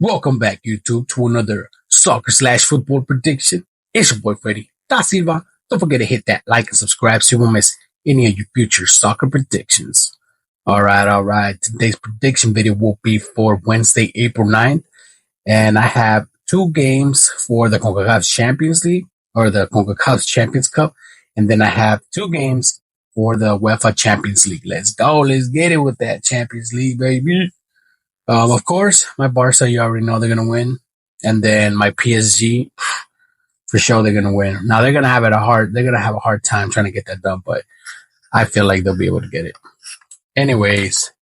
Welcome back, YouTube, to another soccer slash football prediction. It's your boy Freddy Da Silva. Don't forget to hit that like and subscribe so you won't miss any of your future soccer predictions. All right. Today's prediction video will be for Wednesday, April 9th. And I have two games for the CONCACAF Champions League or the CONCACAF Champions Cup. And then I have two games for the UEFA Champions League. Let's go. Let's get it with that Champions League, baby. Of course, my Barca, you already know they're gonna win, and then my PSG, for sure they're gonna win. Now they're gonna have a hard time trying to get that done, but I feel like they'll be able to get it. Anyways,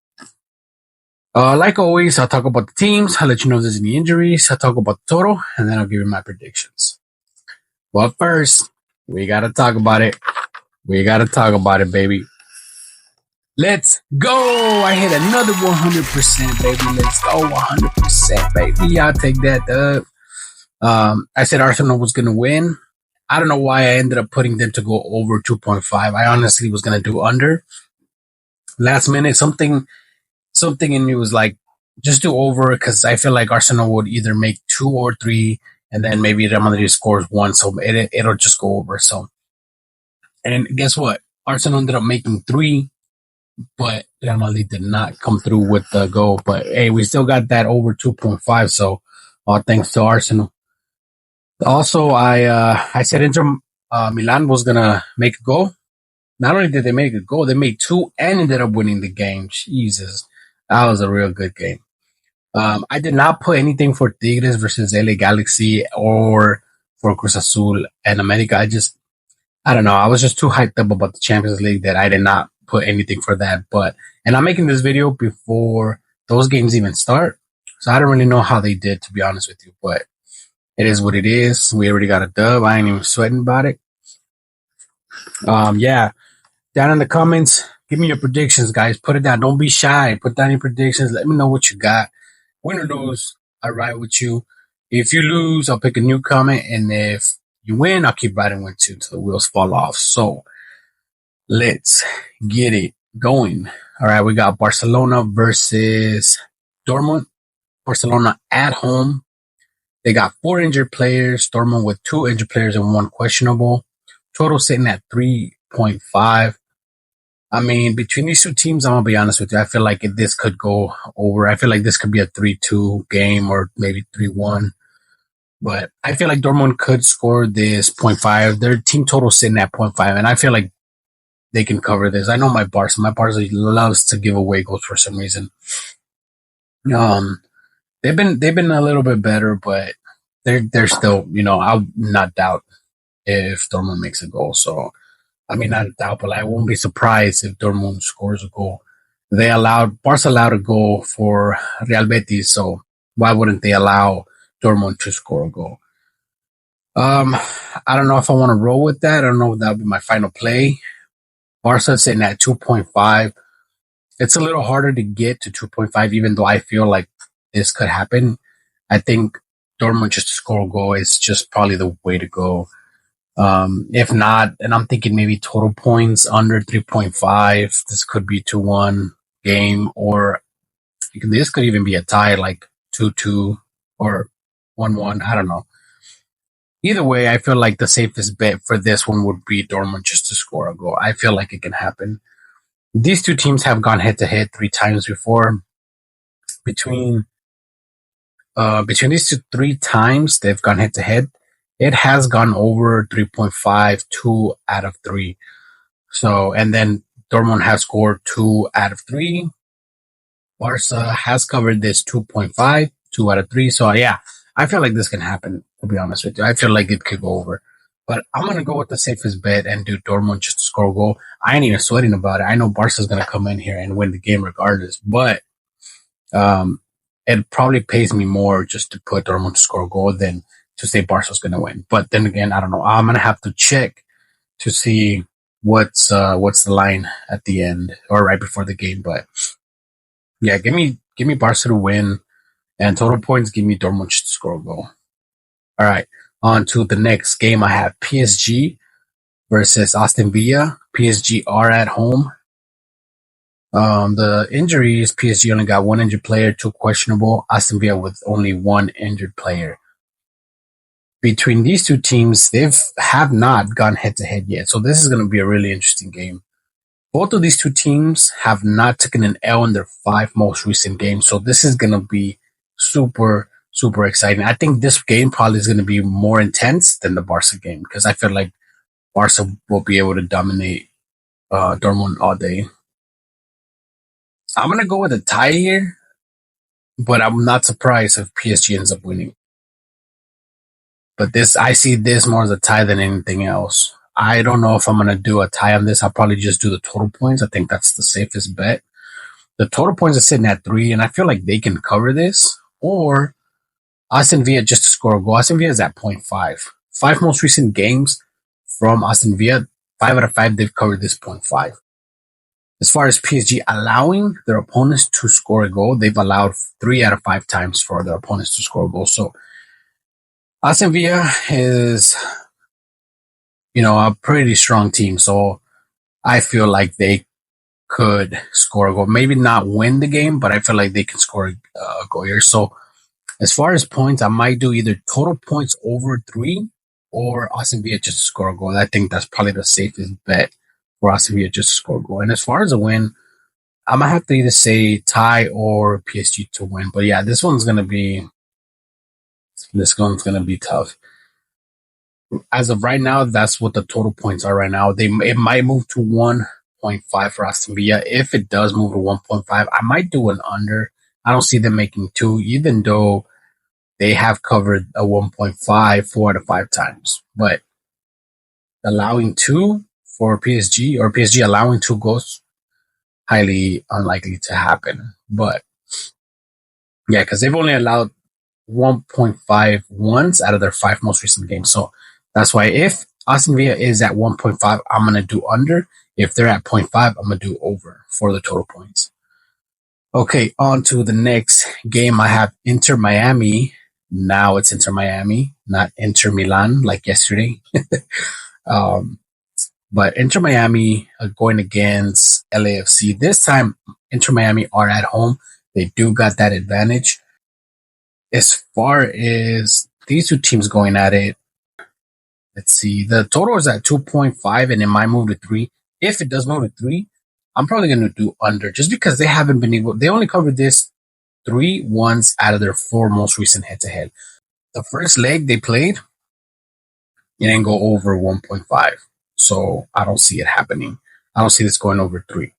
like always, I'll talk about the teams. I'll let you know if there's any injuries. I'll talk about the total, and then I'll give you my predictions. But first, we gotta talk about it. We gotta talk about it, baby. Let's go! I hit another 100%, baby. Let's go, 100%, baby. I'll take that. I said Arsenal was going to win. I don't know why I ended up putting them to go over 2.5. I honestly was going to do under. Last minute, something in me was like, just do over because I feel like Arsenal would either make two or three, and then maybe Real Madrid scores one, so it'll just go over. So, and guess what? Arsenal ended up making three, but Real Madrid did not come through with the goal. But hey, we still got that over 2.5. So, all thanks to Arsenal. Also, I said Inter Milan was gonna make a goal. Not only did they make a goal, they made two and ended up winning the game. Jesus, that was a real good game. I did not put anything for Tigres versus LA Galaxy or for Cruz Azul and America. I don't know. I was just too hyped up about the Champions League that I did not put anything for that. And I'm making this video before those games even start. So I don't really know how they did, to be honest with you, but it is what it is. We already got a dub. I ain't even sweating about it. Yeah. Down in the comments, give me your predictions, guys. Put it down. Don't be shy. Put down your predictions. Let me know what you got. Win or lose, I ride with you. If you lose, I'll pick a new comment. And if you win, I'll keep riding with you until the wheels fall off. So let's get it going. All right. We got Barcelona versus Dortmund. Barcelona at home. They got 4 injured players, Dortmund with 2 injured players and 1 questionable. Total sitting at 3.5. I mean, between these two teams, I'm going to be honest with you, I feel like this could go over. I feel like this could be a 3-2 game or maybe 3-1. But I feel like Dortmund could score this 0.5. Their team total sitting at 0.5, and I feel like they can cover this. I know my Barca loves to give away goals for some reason. They've been a little bit better, but they're still, I'll not doubt if Dortmund makes a goal. So, I mean, not doubt, but I won't be surprised if Dortmund scores a goal. Barca allowed a goal for Real Betis, so why wouldn't they allow Dortmund to score a goal? I don't know if I want to roll with that. I don't know if that'll be my final play. Barca sitting at 2.5. It's a little harder to get to 2.5, even though I feel like this could happen. I think Dortmund just to score a goal is just probably the way to go. If not, and I'm thinking maybe total points under 3.5. This could be 2-1 game, or this could even be a tie, like 2-2 or 1-1. I don't know. Either way, I feel like the safest bet for this one would be Dortmund just to score a goal. I feel like it can happen. These two teams have gone head to head 3 times before. Between these two 3 times they've gone head to head, it has gone over 3.5, 2 out of 3. So, and then Dortmund has scored 2 out of 3. Barca has covered this 2.5, 2 out of 3. So yeah, I feel like this can happen, to be honest with you. I feel like it could go over. But I'm going to go with the safest bet and do Dortmund just to score a goal. I ain't even sweating about it. I know Barca's going to come in here and win the game regardless. But it probably pays me more just to put Dortmund to score a goal than to say Barca's going to win. But then again, I don't know. I'm going to have to check to see what's the line at the end or right before the game. But yeah, give me Barca to win, and total points, give me Dortmund to score a goal. All right, on to the next game. I have PSG versus Aston Villa. PSG are at home. The injuries, PSG only got one injured player, two questionable. Aston Villa with only one injured player. Between these two teams, have not gone head to head yet. So this is going to be a really interesting game. Both of these two teams have not taken an L in their five most recent games. So this is going to be super, super exciting. I think this game probably is going to be more intense than the Barca game because I feel like Barca will be able to dominate Dortmund all day. I'm going to go with a tie here, but I'm not surprised if PSG ends up winning. But I see this more as a tie than anything else. I don't know if I'm going to do a tie on this. I'll probably just do the total points. I think that's the safest bet. The total points are sitting at 3, and I feel like they can cover this. Or Aston Villa just to score a goal. Aston Villa is at 0.5. 5 most recent games from Aston Villa, 5 out of 5, they've covered this 0.5. As far as PSG allowing their opponents to score a goal, they've allowed 3 out of 5 times for their opponents to score a goal. So Aston Villa is, a pretty strong team. So I feel like they could score a goal. Maybe not win the game, but I feel like they can score a goal here. So as far as points, I might do either total points over 3 or Aston Villa just to score a goal. I think that's probably the safest bet for Aston Villa just to score a goal. And as far as a win, I might have to either say tie or PSG to win. But yeah, this one's gonna be tough. As of right now, that's what the total points are right now. It might move to 1.5 for Aston Villa. If it does move to 1.5, I might do an under. I don't see them making 2, even though they have covered a 1.5 4 out of 5 times. But allowing 2 for PSG or PSG allowing 2 goals, highly unlikely to happen. But yeah, because they've only allowed 1.5 once out of their 5 most recent games. So that's why if Aston Villa is at 1.5, I'm going to do under. If they're at 0.5, I'm going to do over for the total points. Okay, on to the next game. I have Inter Miami. Now it's Inter Miami, not Inter Milan like yesterday. But Inter Miami going against LAFC. This time, Inter Miami are at home. They do got that advantage. As far as these two teams going at it, let's see. The total is at 2.5 and it might move to 3. If it does move to 3, I'm probably going to do under just because they haven't been able, they only covered this 3 once out of their 4 most recent head to head. The first leg they played, it didn't go over 1.5. So I don't see it happening. I don't see this going over 3.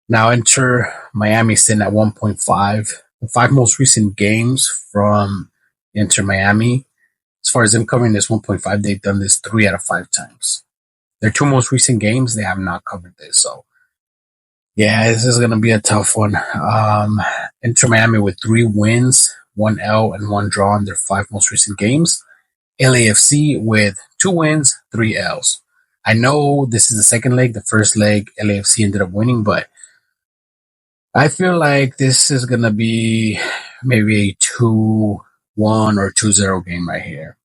Now Inter Miami sitting at 1.5. The 5 most recent games from Inter Miami, as far as them covering this 1.5, they've done this 3 out of 5 times. Their 2 most recent games, they have not covered this. So yeah, this is going to be a tough one. Inter Miami with 3 wins, 1 L and 1 draw in their 5 most recent games. LAFC with 2 wins, 3 L's. I know this is the second leg. The first leg, LAFC ended up winning, but I feel like this is going to be maybe a 2-1 or 2-0 game right here.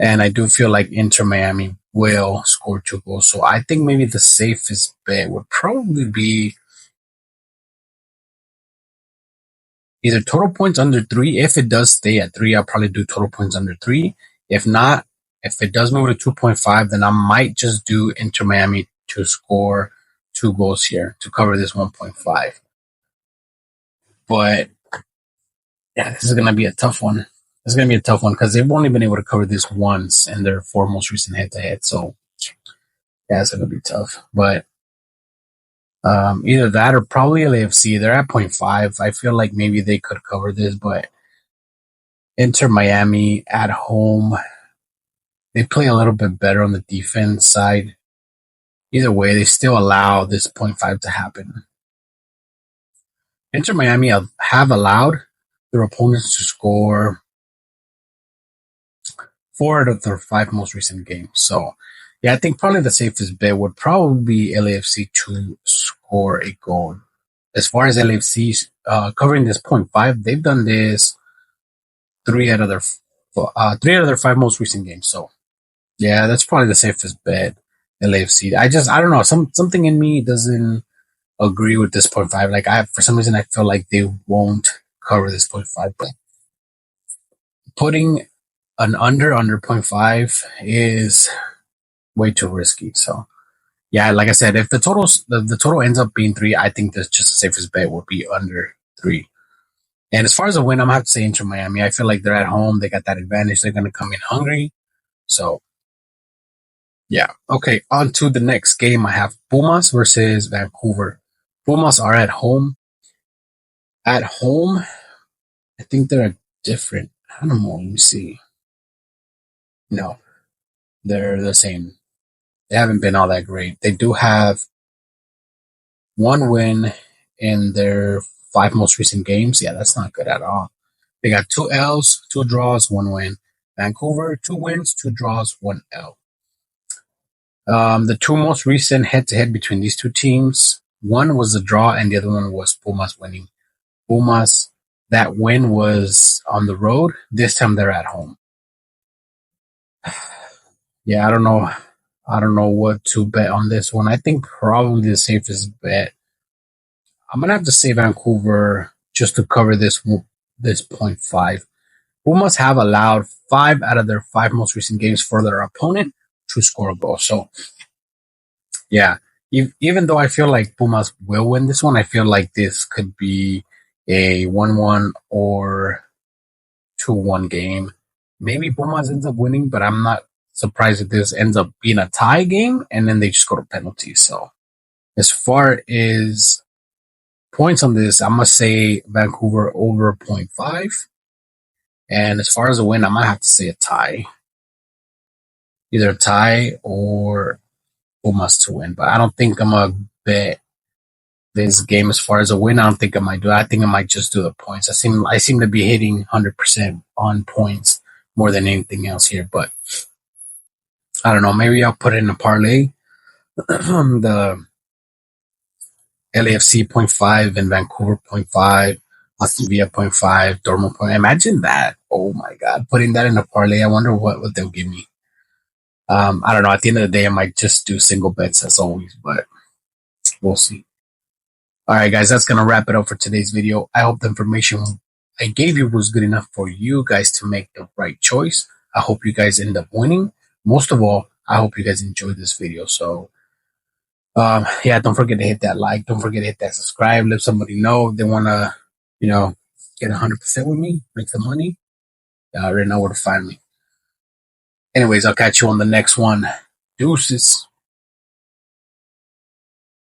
And I do feel like Inter Miami will score 2 goals. So I think maybe the safest bet would probably be either total points under 3. If it does stay at 3, I'll probably do total points under 3. If not, if it does move to 2.5, then I might just do Inter Miami to score 2 goals here to cover this 1.5. But yeah, this is going to be a tough one. It's going to be a tough one because they've only been able to cover this once in their 4 most recent head-to-head. So yeah, it's going to be tough. But either that or probably LAFC. They're at 0.5. I feel like maybe they could cover this, but Inter Miami at home, they play a little bit better on the defense side. Either way, they still allow this 0.5 to happen. Inter Miami have allowed their opponents to score 4 out of their 5 most recent games. So yeah, I think probably the safest bet would probably be LAFC to score a goal. As far as LAFC covering this 0.5, they've done this 3 out of their 5 most recent games. So yeah, that's probably the safest bet. LAFC. I don't know. Something in me doesn't agree with this 0.5. Like for some reason I feel like they won't cover this 0.5. But putting an under 0.5 is way too risky. So yeah, like I said, if the total ends up being 3, I think that's just the safest bet would be under 3. And as far as a win, I'm gonna have to say Inter Miami. I feel like they're at home. They got that advantage. They're gonna come in hungry. So yeah. Okay. On to the next game. I have Pumas versus Vancouver. Pumas are at home. At home, I think they're different. I don't know. Let me see. No, they're the same. They haven't been all that great. They do have one win in their 5 most recent games. Yeah, that's not good at all. They got 2 L's, 2 draws, 1 win. Vancouver, 2 wins, 2 draws, 1 L. The 2 most recent head-to-head between these 2 teams, one was a draw and the other one was Pumas winning. Pumas, that win was on the road. This time they're at home. Yeah, I don't know. I don't know what to bet on this one. I think probably the safest bet. I'm gonna have to say Vancouver just to cover this 0.5. Pumas have allowed 5 out of their 5 most recent games for their opponent to score a goal. So yeah, even though I feel like Pumas will win this one, I feel like this could be a 1-1 or 2-1 game. Maybe Pumas ends up winning, but I'm not surprised if this ends up being a tie game and then they just go to penalties. So as far as points on this, I'm gonna say Vancouver over 0.5. And as far as a win, I might have to say a tie. Either a tie or Pumas to win. But I don't think I'm gonna bet this game as far as a win. I don't think I might do it. I think I might just do the points. I seem to be hitting 100% on points more than anything else here. But I don't know. Maybe I'll put it in a parlay. The LAFC 0.5 and Vancouver 0.5, Aston Villa 0.5, Dortmund point. Imagine that. Oh my God. Putting that in a parlay. I wonder what they'll give me. I don't know. At the end of the day, I might just do single bets as always, but we'll see. All right, guys, that's going to wrap it up for today's video. I hope the information I gave you was good enough for you guys to make the right choice. I hope you guys end up winning. Most of all, I hope you guys enjoyed this video. So, yeah, don't forget to hit that like. Don't forget to hit that subscribe. Let somebody know if they want to, get 100% with me, make some money. You already know where to find me. Anyways, I'll catch you on the next one. Deuces.